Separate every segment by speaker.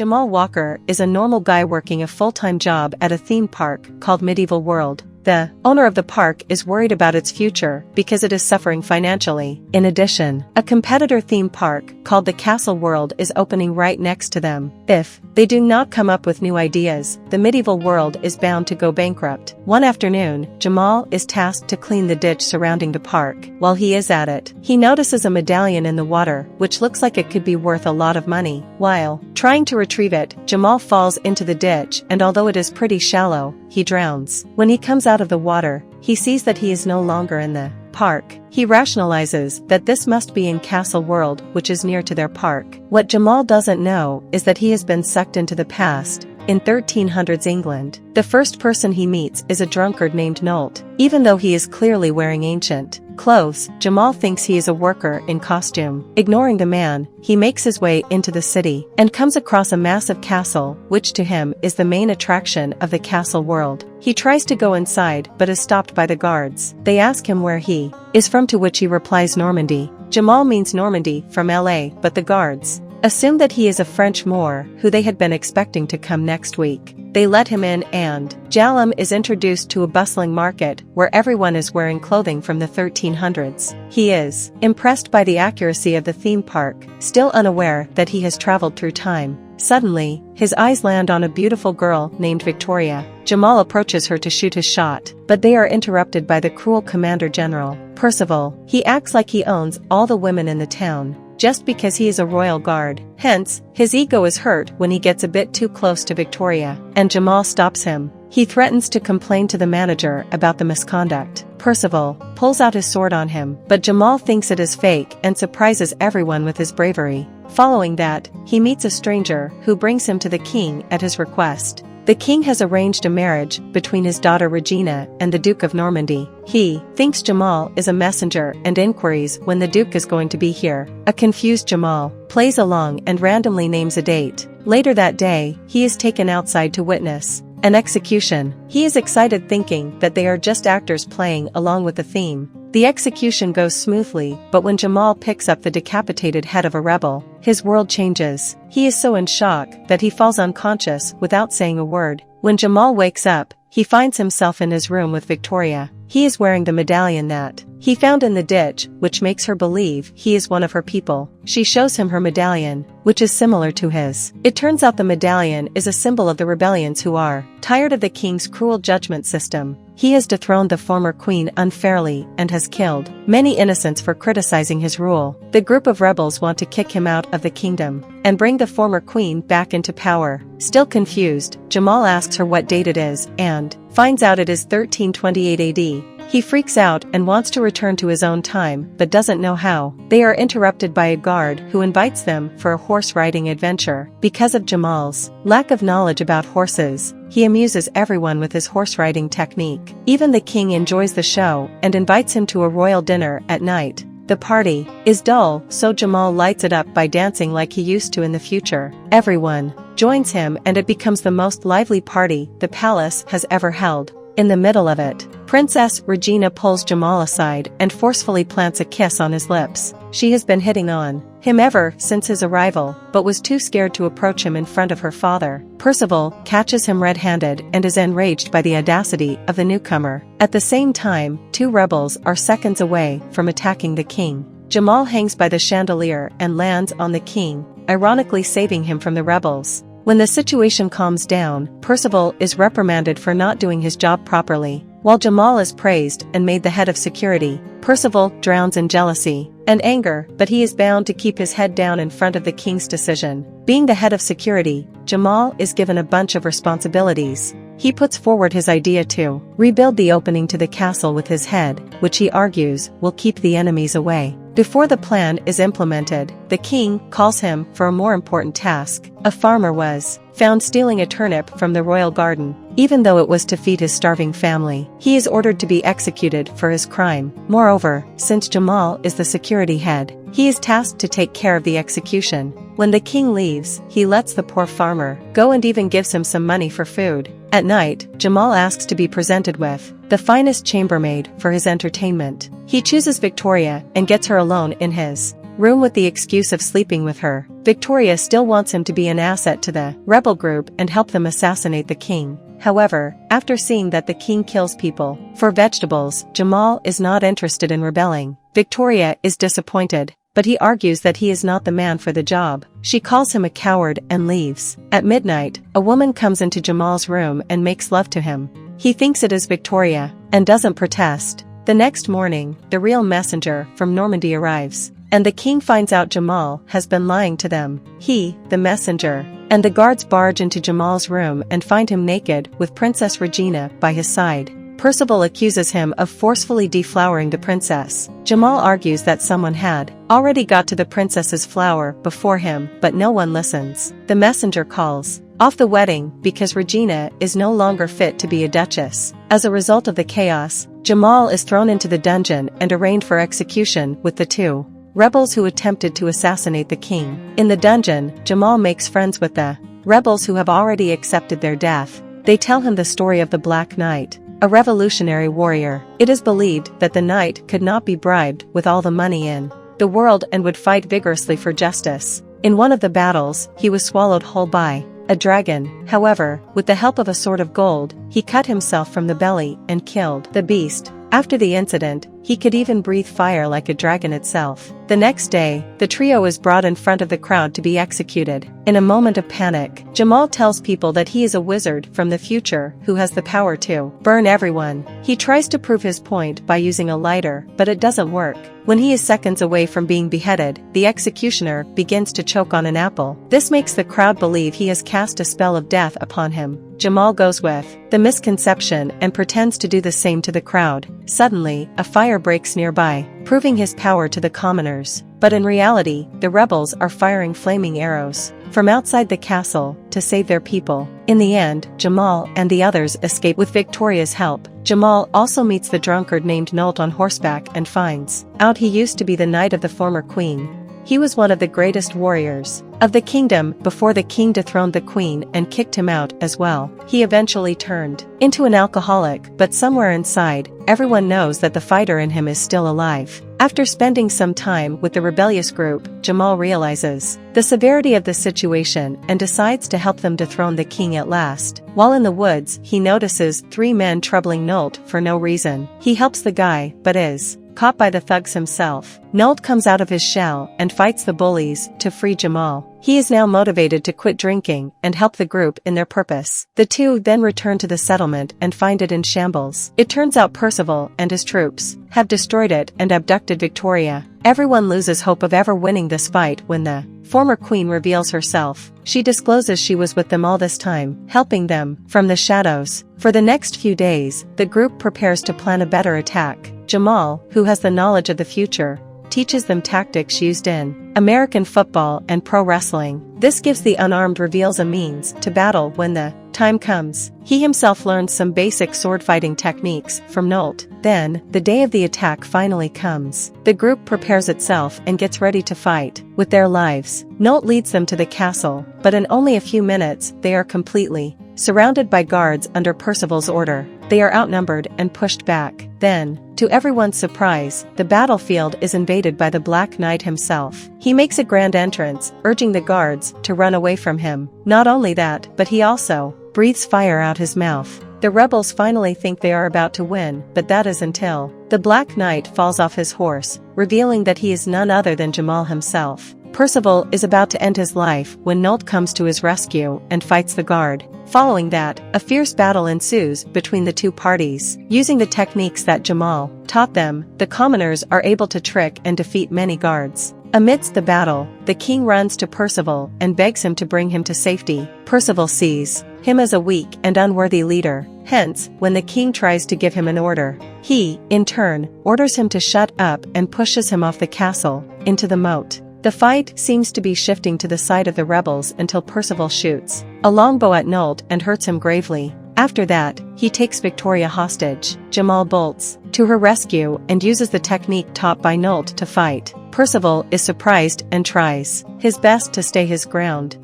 Speaker 1: Jamal Walker is a normal guy working a full-time job at a theme park called Medieval World. The owner of the park is worried about its future because it is suffering financially. In addition, a competitor theme park called the Castle World is opening right next to them. If they do not come up with new ideas, the Medieval World is bound to go bankrupt. One afternoon, Jamal is tasked to clean the ditch surrounding the park. While he is at it, he notices a medallion in the water, which looks like it could be worth a lot of money. While trying to retrieve it, Jamal falls into the ditch, and although it is pretty shallow, he drowns. When he comes out of the water, he sees that he is no longer in the park. He rationalizes that this must be in Castle World, which is near to their park. What Jamal doesn't know is that he has been sucked into the past. In 1300s England, the first person he meets is a drunkard named Nolt. Even though he is clearly wearing ancient clothes, Jamal thinks he is a worker in costume. Ignoring the man, he makes his way into the city and comes across a massive castle, which to him is the main attraction of the Castle World. He tries to go inside but is stopped by the guards. They ask him where he is from, to which he replies Normandy. Jamal means Normandy from LA, but the guards assume that he is a French Moor who they had been expecting to come next week. They let him in, and Jalem is introduced to a bustling market where everyone is wearing clothing from the 1300s. He is impressed by the accuracy of the theme park, still unaware that he has traveled through time. Suddenly, his eyes land on a beautiful girl named Victoria. Jamal approaches her to shoot his shot, but they are interrupted by the cruel Commander General Percival. He acts like he owns all the women in the town, just because he is a royal guard. Hence, his ego is hurt when he gets a bit too close to Victoria, and Jamal stops him. He threatens to complain to the manager about the misconduct. Percival pulls out his sword on him, but Jamal thinks it is fake and surprises everyone with his bravery. Following that, he meets a stranger who brings him to the king at his request. The king has arranged a marriage between his daughter Regina and the Duke of Normandy. He thinks Jamal is a messenger and inquiries when the Duke is going to be here. A confused Jamal plays along and randomly names a date. Later that day, he is taken outside to witness an execution. He is excited, thinking that they are just actors playing along with the theme. The execution goes smoothly, but when Jamal picks up the decapitated head of a rebel, his world changes. He is so in shock that he falls unconscious without saying a word. When Jamal wakes up, he finds himself in his room with Victoria. He is wearing the medallion that he found in the ditch, which makes her believe he is one of her people. She shows him her medallion, which is similar to his. It turns out the medallion is a symbol of the rebellions who are tired of the king's cruel judgment system. He has dethroned the former queen unfairly and has killed many innocents for criticizing his rule. The group of rebels want to kick him out of the kingdom and bring the former queen back into power. Still confused, Jamal asks her what date it is and finds out it is 1328 AD. He freaks out and wants to return to his own time but doesn't know how. They are interrupted by a guard who invites them for a horse riding adventure. Because of Jamal's lack of knowledge about horses, he amuses everyone with his horse riding technique. Even the king enjoys the show and invites him to a royal dinner at night. The party is dull, so Jamal lights it up by dancing like he used to in the future. Everyone joins him and it becomes the most lively party the palace has ever held. In the middle of it, Princess Regina pulls Jamal aside and forcefully plants a kiss on his lips. She has been hitting on him ever since his arrival, but was too scared to approach him in front of her father. Percival catches him red-handed and is enraged by the audacity of the newcomer. At the same time, two rebels are seconds away from attacking the king. Jamal hangs by the chandelier and lands on the king, ironically saving him from the rebels. When the situation calms down, Percival is reprimanded for not doing his job properly. While Jamal is praised and made the head of security, Percival drowns in jealousy and anger, but he is bound to keep his head down in front of the king's decision. Being the head of security, Jamal is given a bunch of responsibilities. He puts forward his idea to rebuild the opening to the castle with his head, which he argues will keep the enemies away. Before the plan is implemented, the king calls him for a more important task. A farmer was found stealing a turnip from the royal garden. Even though it was to feed his starving family, he is ordered to be executed for his crime. Moreover, since Jamal is the security head, he is tasked to take care of the execution. When the king leaves, he lets the poor farmer go and even gives him some money for food. At night, Jamal asks to be presented with the finest chambermaid for his entertainment. He chooses Victoria and gets her alone in his room with the excuse of sleeping with her. Victoria still wants him to be an asset to the rebel group and help them assassinate the king. However, after seeing that the king kills people for vegetables, Jamal is not interested in rebelling. Victoria is disappointed, but he argues that he is not the man for the job. She calls him a coward and leaves. At midnight, a woman comes into Jamal's room and makes love to him. He thinks it is Victoria, and doesn't protest. The next morning, the real messenger from Normandy arrives, and the king finds out Jamal has been lying to them. He, the messenger, and the guards barge into Jamal's room and find him naked with Princess Regina by his side. Percival accuses him of forcefully deflowering the princess. Jamal argues that someone had already got to the princess's flower before him, but no one listens. The messenger calls off the wedding because Regina is no longer fit to be a duchess. As a result of the chaos, Jamal is thrown into the dungeon and arraigned for execution with the two rebels who attempted to assassinate the king. In the dungeon, Jamal makes friends with the rebels who have already accepted their death. They tell him the story of the Black Knight, a revolutionary warrior. It is believed that the knight could not be bribed with all the money in the world and would fight vigorously for justice. In one of the battles, he was swallowed whole by a dragon. However, with the help of a sword of gold, he cut himself from the belly and killed the beast. After the incident, he could even breathe fire like a dragon itself. The next day, the trio is brought in front of the crowd to be executed. In a moment of panic, Jamal tells people that he is a wizard from the future who has the power to burn everyone. He tries to prove his point by using a lighter, but it doesn't work. When he is seconds away from being beheaded, the executioner begins to choke on an apple. This makes the crowd believe he has cast a spell of death upon him. Jamal goes with the misconception and pretends to do the same to the crowd. Suddenly, a fire breaks nearby, proving his power to the commoners. But in reality, the rebels are firing flaming arrows from outside the castle to save their people. In the end, Jamal and the others escape with Victoria's help. Jamal also meets the drunkard named Nolt on horseback and finds out he used to be the knight of the former queen. He was one of the greatest warriors of the kingdom before the king dethroned the queen and kicked him out as well. He eventually turned into an alcoholic, but somewhere inside, everyone knows that the fighter in him is still alive. After spending some time with the rebellious group, Jamal realizes the severity of the situation and decides to help them dethrone the king at last. While in the woods, he notices 3 men troubling Nolt for no reason. He helps the guy, but is caught by the thugs himself. Nolt comes out of his shell and fights the bullies to free Jamal. He is now motivated to quit drinking and help the group in their purpose. The two then return to the settlement and find it in shambles. It turns out Percival and his troops have destroyed it and abducted Victoria. Everyone loses hope of ever winning this fight when the former queen reveals herself. She discloses she was with them all this time, helping them from the shadows. For the next few days, the group prepares to plan a better attack. Jamal, who has the knowledge of the future, teaches them tactics used in American football and pro wrestling. This gives the unarmed reveals a means to battle when the time comes. He himself learns some basic sword fighting techniques from Nolt. Then, the day of the attack finally comes. The group prepares itself and gets ready to fight with their lives. Nolt leads them to the castle, but in only a few minutes, they are completely surrounded by guards under Percival's order. They are outnumbered and pushed back. Then, to everyone's surprise, the battlefield is invaded by the Black Knight himself. He makes a grand entrance, urging the guards to run away from him. Not only that, but he also breathes fire out his mouth. The rebels finally think they are about to win, but that is until the Black Knight falls off his horse, revealing that he is none other than Jamal himself. Percival is about to end his life when Nolt comes to his rescue and fights the guard. Following that, a fierce battle ensues between the two parties. Using the techniques that Jamal taught them, the commoners are able to trick and defeat many guards. Amidst the battle, the king runs to Percival and begs him to bring him to safety. Percival sees him as a weak and unworthy leader. Hence, when the king tries to give him an order, he, in turn, orders him to shut up and pushes him off the castle into the moat. The fight seems to be shifting to the side of the rebels until Percival shoots a longbow at Nolt and hurts him gravely. After that, he takes Victoria hostage. Jamal bolts to her rescue and uses the technique taught by Nolt to fight. Percival is surprised and tries his best to stay his ground.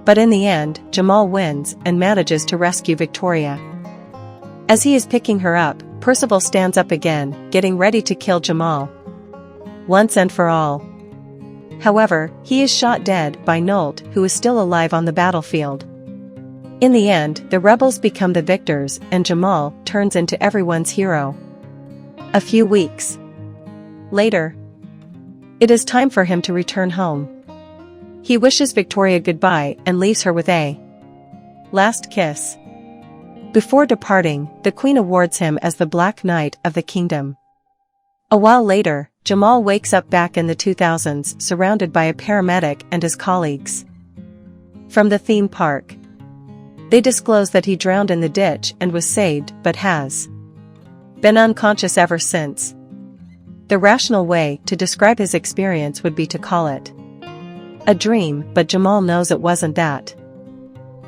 Speaker 1: But in the end, Jamal wins and manages to rescue Victoria. As he is picking her up, Percival stands up again, getting ready to kill Jamal once and for all. However, he is shot dead by Nolt, who is still alive on the battlefield. In the end, the rebels become the victors and Jamal turns into everyone's hero. A few weeks later, it is time for him to return home. He wishes Victoria goodbye and leaves her with a last kiss. Before departing, the Queen awards him as the Black Knight of the Kingdom. A while later, Jamal wakes up back in the 2000s surrounded by a paramedic and his colleagues from the theme park. They disclose that he drowned in the ditch and was saved but has been unconscious ever since. The rational way to describe his experience would be to call it a dream, but Jamal knows it wasn't that.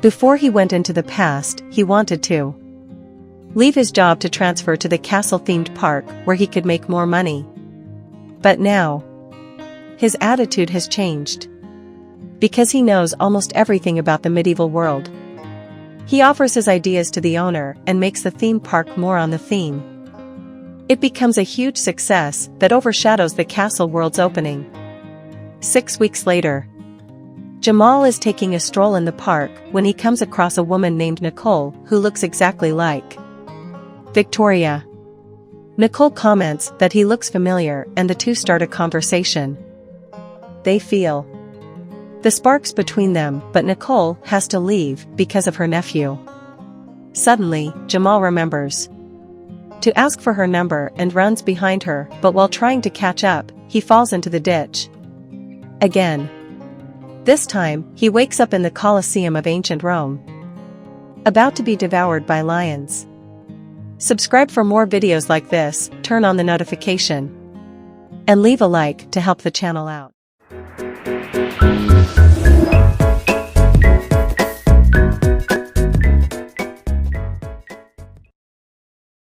Speaker 1: Before he went into the past, he wanted to leave his job to transfer to the castle-themed park where he could make more money. But now, his attitude has changed. Because he knows almost everything about the medieval world. He offers his ideas to the owner and makes the theme park more on the theme. It becomes a huge success that overshadows the castle world's opening. 6 weeks later, Jamal is taking a stroll in the park when he comes across a woman named Nicole who looks exactly like Victoria. Nicole comments that he looks familiar and the two start a conversation. They feel the sparks between them, but Nicole has to leave because of her nephew. Suddenly, Jamal remembers to ask for her number and runs behind her, but while trying to catch up, he falls into the ditch again. This time, he wakes up in the Colosseum of ancient Rome, about to be devoured by lions. Subscribe for more videos like this, turn on the notification, and leave a like to help the channel out.